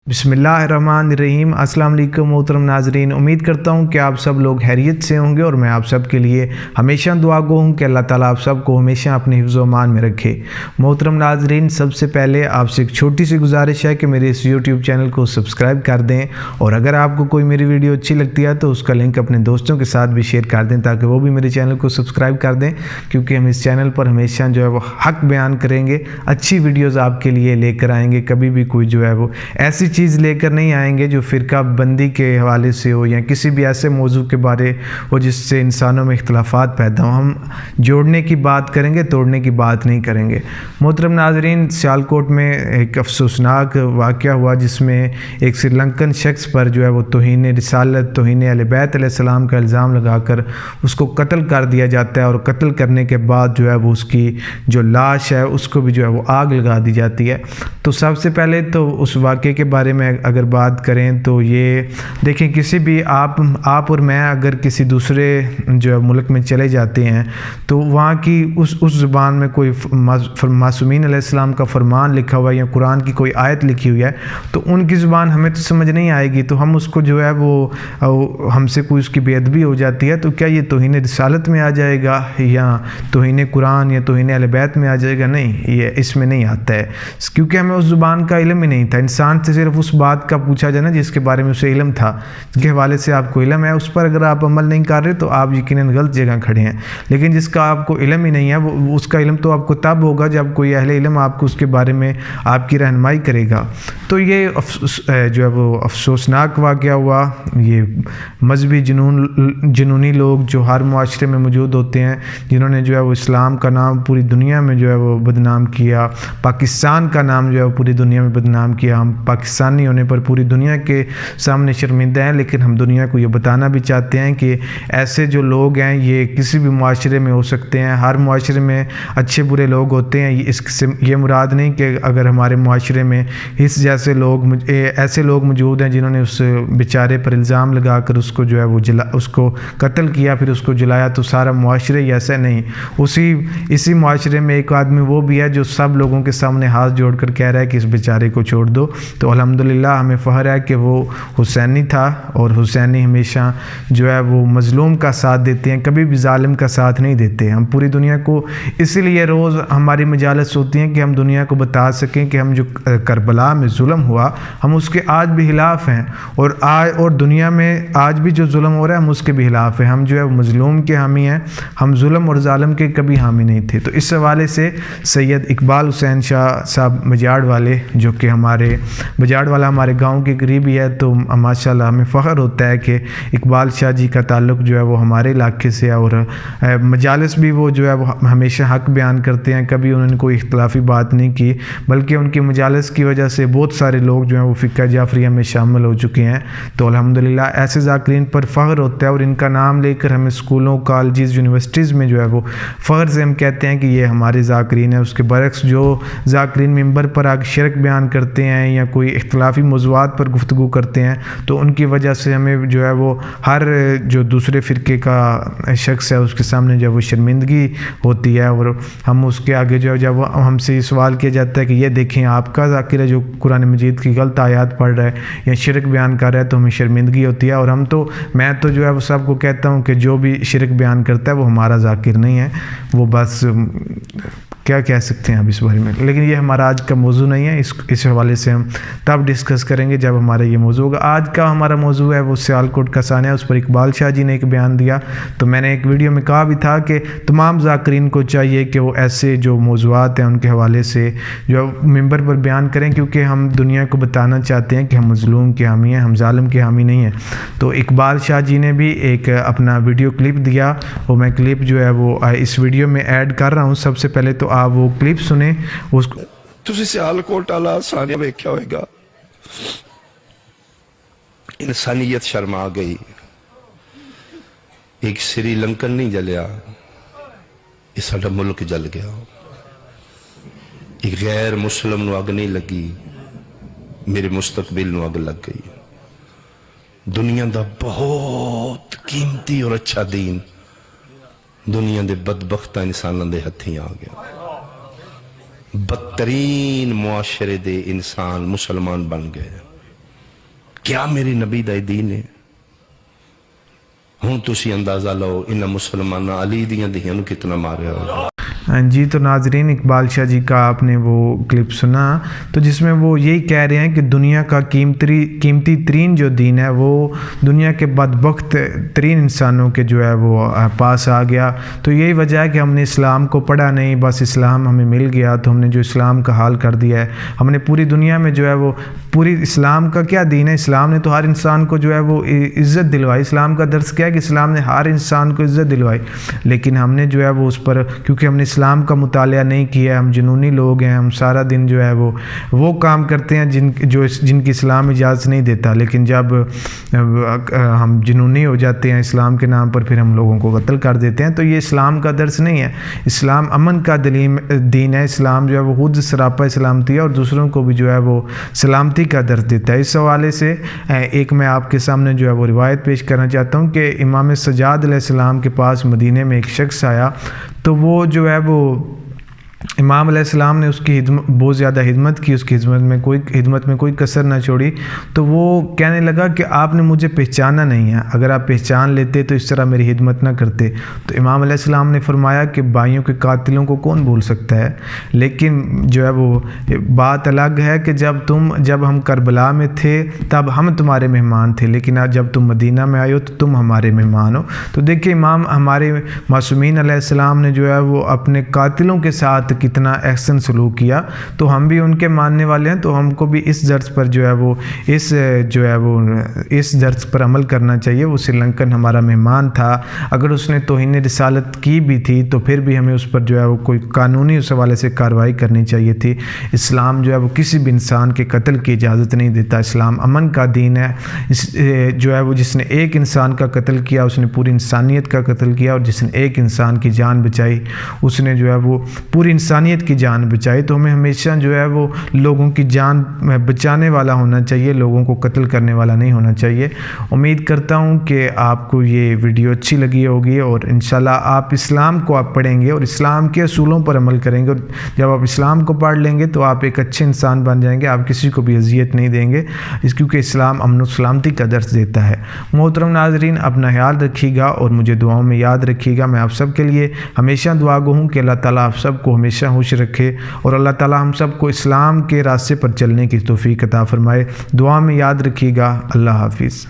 बिस्मिल्लाहिर्रहमानिर्रहीम। अस्सलाम वालेकुम मोहतरम नाजरीन, उम्मीद करता हूँ कि आप सब लोग खैरियत से होंगे और मैं आप सब के लिए हमेशा दुआ गो हूँ कि अल्लाह ताला आप सब को हमेशा अपने हिफ्ज़ व अमान में रखे। मोहतरम नाजरीन, सबसे पहले आपसे एक छोटी सी गुजारिश है कि मेरे इस यूट्यूब चैनल को सब्सक्राइब कर दें, और अगर आपको कोई मेरी वीडियो अच्छी लगती है तो उसका लिंक अपने दोस्तों के साथ भी शेयर कर दें ताकि वो भी मेरे चैनल को सब्सक्राइब कर दें, क्योंकि हम इस चैनल पर हमेशा जो है वो हक बयान करेंगे, अच्छी वीडियोज़ आपके लिए लेकर आएंगे। कभी भी कोई जो है वो ऐसी चीज़ लेकर नहीं आएंगे जो फ़िरका बंदी के हवाले से हो या किसी भी ऐसे मौजू के बारे हो जिससे इंसानों में इख्तलाफात पैदा हो। हम जोड़ने की बात करेंगे, तोड़ने की बात नहीं करेंगे। मोहतरम नाज़रीन, सियालकोट में एक अफसोसनाक वाक़या हुआ जिसमें एक श्रीलंकन शख्स पर जो है वो तौहीन रिसालत, तौहीन अहले बैत अलैहिस्सलाम का इल्ज़ाम लगाकर उसको कत्ल कर दिया जाता है, और कत्ल करने के बाद जो है वो उसकी जो लाश है उसको भी जो है वो आग लगा दी जाती है। तो सबसे पहले तो उस वाक़े के बारे में अगर बात करें तो ये देखें, किसी भी आप और मैं अगर किसी दूसरे जो है मुल्क में चले जाते हैं तो वहाँ की उस ज़ुबान में कोई मासूमीन अलैहिस्सलाम का फरमान लिखा हुआ है या कुरान की कोई आयत लिखी हुई है तो उनकी ज़ुबान हमें तो समझ नहीं आएगी, तो हम उसको जो है वो हमसे कोई उसकी बेअदबी हो जाती है तो क्या ये तौहीन रिसालत में आ जाएगा या तौहीन कुरान या तौहीन अहले बैत में आ जाएगा? नहीं, ये इसमें नहीं आता है, क्योंकि हमें उस ज़ुबान का इल्म ही नहीं था। इंसान से सिर्फ उस बात का पूछा जाए ना जिसके बारे में उसे इल्म था, जिसके हवाले से आपको इल्म है, उस पर अगर आप अमल नहीं कर रहे तो आप यकीनन गलत जगह खड़े हैं। लेकिन जिसका आपको इल्म ही नहीं है वो उसका इल्म तो आपको तब होगा जब कोई अहले इल्म आपको उसके बारे में आपकी रहनुमाई करेगा। तो ये जो है वो अफसोसनाक वाक़या हुआ। ये मजहबी जुनूनी लोग जो हर मुआशरे में मौजूद होते हैं, जिन्होंने जो है वो इस्लाम का नाम पूरी दुनिया में जो है वो बदनाम किया, पाकिस्तान का नाम जो है वो पूरी दुनिया में बदनाम किया। हम पाकिस्तानी होने पर पूरी दुनिया के सामने शर्मिंदा हैं, लेकिन हम दुनिया को ये बताना भी चाहते हैं कि ऐसे जो लोग हैं ये किसी भी मुआशरे में हो सकते हैं। हर मुआशरे में अच्छे बुरे लोग होते हैं। इससे ये मुराद नहीं कि अगर हमारे मुआशरे में इस जैसे लोग ऐसे लोग मौजूद हैं जिन्होंने उस बेचारे पर इल्ज़ाम लगाकर उसको जो है वो उसको कत्ल किया, फिर उसको जलाया, तो सारा मुआशरे ही ऐसा नहीं। इसी मुआशरे में एक आदमी वो भी है जो सब लोगों के सामने हाथ जोड़कर कह रहा है कि इस बेचारे को छोड़ दो। तो अल्हम्दुलिल्लाह हमें फ़ख्र है कि वो हुसैनी था, और हुसैनी हमेशा जो है वो मज़लूम का साथ देते हैं, कभी भी ज़ालिम का साथ नहीं देते। हम पूरी दुनिया को इसीलिए रोज़ हमारी मजालस होती हैं कि हम दुनिया को बता सकें कि हम जो करबला में जुल्म हुआ हम उसके आज भी खिलाफ़ हैं, और दुनिया में आज भी जो जुल्म हो रहा है हम उसके भी खिलाफ़ हैं। हम जो है मज़लूम के हामी हैं, हम जुल्म और ज़ालिम के कभी हामी नहीं थे। तो इस हवाले से सैयद इकबाल हुसैन शाह साहब बजाड़ वाले, जो कि बजाड़ वाला हमारे गांव के करीब ही है, तो माशाल्लाह हमें फ़ख्र होता है कि इकबाल शाह जी का ताल्लुक़ जो है वो हमारे इलाके से है, और मजालिस भी वो जो है वो हमेशा हक़ बयान करते हैं। कभी उन्होंने कोई इख्तलाफी बात नहीं की, बल्कि उनकी मजालिस की वजह से बहुत सारे लोग जो हैं वो फ़िक़्ह जाफ़रिया में शामिल हो चुके हैं। तो अल्हम्दुलिल्लाह ऐसे ज़ाकिरीन पर फ़ख्र होता है, और इनका नाम लेकर हमें स्कूलों, कॉलेजेस, यूनिवर्सिटीज़ में जो है वो फ़ख्र से हम कहते हैं कि ये हमारे ज़ाकिरीन हैं। उसके बरक्स जो ज़ाकिरीन मिंबर पर आकर शिरक बयान करते हैं या कोई इख्तलाफी मौज़ूआत पर गुफ्तगू करते हैं तो उनकी वजह से हमें जो है वो हर जो दूसरे फ़िरके का शख्स है उसके सामने जो है वो शर्मिंदगी होती है, और हम उसके आगे जो है जब हमसे ये सवाल किया जाता है कि ये देखें आपका ज़ाकिर है जो कुरान मजीद की गलत आयत पढ़ रहा है या शिरक बयान कर रहा है, तो हमें शर्मिंदगी होती है। और मैं तो जो है वो सबको कहता हूँ कि जो भी शिरक बयान करता है वो हमारा ज़ाकिर नहीं है, वो बस क्या कह सकते हैं अब इस बारे में। लेकिन ये हमारा आज का मौजू नहीं है, इस हवाले से हम तब डिस्कस करेंगे जब हमारा ये मौजू होगा। आज का हमारा मौजू है वो सियालकोट का सानिया, उस पर इकबाल शाह जी ने एक बयान दिया। तो मैंने एक वीडियो में कहा भी था कि तमाम ज़ाकिरीन को चाहिए कि वो ऐसे जो मौजूआत हैं उनके हवाले से जो मिंबर पर बयान करें, क्योंकि हम दुनिया को बताना चाहते हैं कि हम मज़लूम के हामी हैं, हम ज़ालिम के हामी नहीं हैं। तो इकबाल शाह जी ने भी एक अपना वीडियो क्लिप दिया, और मैं क्लिप जो है वो इस वीडियो में ऐड कर रहा हूँ। सबसे पहले तो आप वो क्लिप सुने उसको। तुसी सियालकोट वाला सानिया वेख्या होगा, इंसानियत शर्मा गई। एक श्रीलंकन नहीं जलिया, ये साडा मुल्क जल गया। एक गैर मुस्लिम नूं अग नहीं लगी, मेरे मुस्तकबिल नूं अग लग गई। दुनिया दा बहुत कीमती और अच्छा दीन दुनिया दे बदबख्ता इंसानां दे हत्थीं आ गया। बदतरीन मुआशरे दे इंसान मुसलमान बन गए। کیا میرے نبی دا دین ہے. ہوں تسی اندازہ لو انہاں مسلمانہ علی دیاں دہیاں نو کتنا ماریا ہوگا. جی تو ناظرین، اقبال شاہ جی کا آپ نے وہ کلپ سنا تو جس میں وہ یہی کہہ رہے ہیں کہ دنیا کا قیمتی ترین جو دین ہے وہ دنیا کے بدبخت ترین انسانوں کے جو ہے وہ پاس آ گیا. تو یہی وجہ ہے کہ ہم نے اسلام کو پڑھا نہیں، بس اسلام ہمیں مل گیا تو ہم نے جو اسلام کا حال کر دیا ہے. ہم نے پوری دنیا میں جو ہے وہ پوری اسلام کا کیا دین ہے، اسلام نے تو ہر انسان کو جو ہے وہ عزت دلوائی. اسلام کا درس کیا ہے کہ اسلام نے ہر انسان کو عزت دلوائی، لیکن ہم نے جو ہے وہ اس پر کیونکہ ہم نے اسلام کا مطالعہ نہیں کیا، ہم جنونی لوگ ہیں، ہم سارا دن جو ہے وہ کام کرتے ہیں جن کی اسلام اجازت نہیں دیتا. لیکن جب ہم جنونی ہو جاتے ہیں اسلام کے نام پر، پھر ہم لوگوں کو قتل کر دیتے ہیں. تو یہ اسلام کا درس نہیں ہے. اسلام امن کا دین ہے. اسلام جو ہے وہ خود سراپا سلامتی ہے اور دوسروں کو بھی جو ہے وہ سلامتی کا درس دیتا ہے. اس حوالے سے ایک میں آپ کے سامنے جو ہے وہ روایت پیش کرنا چاہتا ہوں کہ امام سجاد علیہ السلام کے پاس مدینے میں ایک شخص آیا تو وہ جو ہے وہ امام علیہ السلام نے اس کی بہت زیادہ خدمت کی، اس کی خدمت میں کوئی کسر نہ چھوڑی. تو وہ کہنے لگا کہ آپ نے مجھے پہچانا نہیں ہے، اگر آپ پہچان لیتے تو اس طرح میری خدمت نہ کرتے. تو امام علیہ السلام نے فرمایا کہ بھائیوں کے قاتلوں کو کون بھول سکتا ہے، لیکن جو ہے وہ بات الگ ہے کہ جب ہم کربلا میں تھے تب ہم تمہارے مہمان تھے، لیکن آج جب تم مدینہ میں آئے ہو تو تم ہمارے مہمان ہو. تو دیکھیں امام ہمارے معصومین علیہ السلام نے جو ہے وہ اپنے قاتلوں کے ساتھ کتنا احسن سلوک کیا. تو ہم بھی ان کے ماننے والے ہیں، تو ہم کو بھی اس درس پر جو ہے وہ اس درس پر عمل کرنا چاہیے. وہ سری لنکن ہمارا مہمان تھا، اگر اس نے توہین رسالت کی بھی تھی تو پھر بھی ہمیں اس پر جو ہے وہ کوئی قانونی اس حوالے سے کارروائی کرنی چاہیے تھی. اسلام جو ہے وہ کسی بھی انسان کے قتل کی اجازت نہیں دیتا. اسلام امن کا دین ہے. جو ہے وہ جس نے ایک انسان کا قتل کیا اس نے پوری انسانیت کا قتل کیا، اور جس نے ایک انسان کی جان بچائی اس نے جو ہے وہ پوری انسانیت کی جان بچائی. تو ہمیں ہمیشہ جو ہے وہ لوگوں کی جان بچانے والا ہونا چاہیے، لوگوں کو قتل کرنے والا نہیں ہونا چاہیے. امید کرتا ہوں کہ آپ کو یہ ویڈیو اچھی لگی ہوگی اور انشاءاللہ آپ اسلام کو آپ پڑھیں گے اور اسلام کے اصولوں پر عمل کریں گے. اور جب آپ اسلام کو پڑھ لیں گے تو آپ ایک اچھے انسان بن جائیں گے، آپ کسی کو بھی اذیت نہیں دیں گے، کیونکہ اسلام امن و سلامتی کا درس دیتا ہے. محترم ناظرین، اپنا خیال رکھیے گا اور مجھے دعاؤں میں یاد رکھیے گا. میں آپ سب کے لیے ہمیشہ دعا گو ہوں کہ اللہ تعالیٰ آپ سب کو ہمیشہ خوش رکھے اور اللہ تعالیٰ ہم سب کو اسلام کے راستے پر چلنے کی توفیق عطا فرمائے. دعا میں یاد رکھیے گا. اللہ حافظ.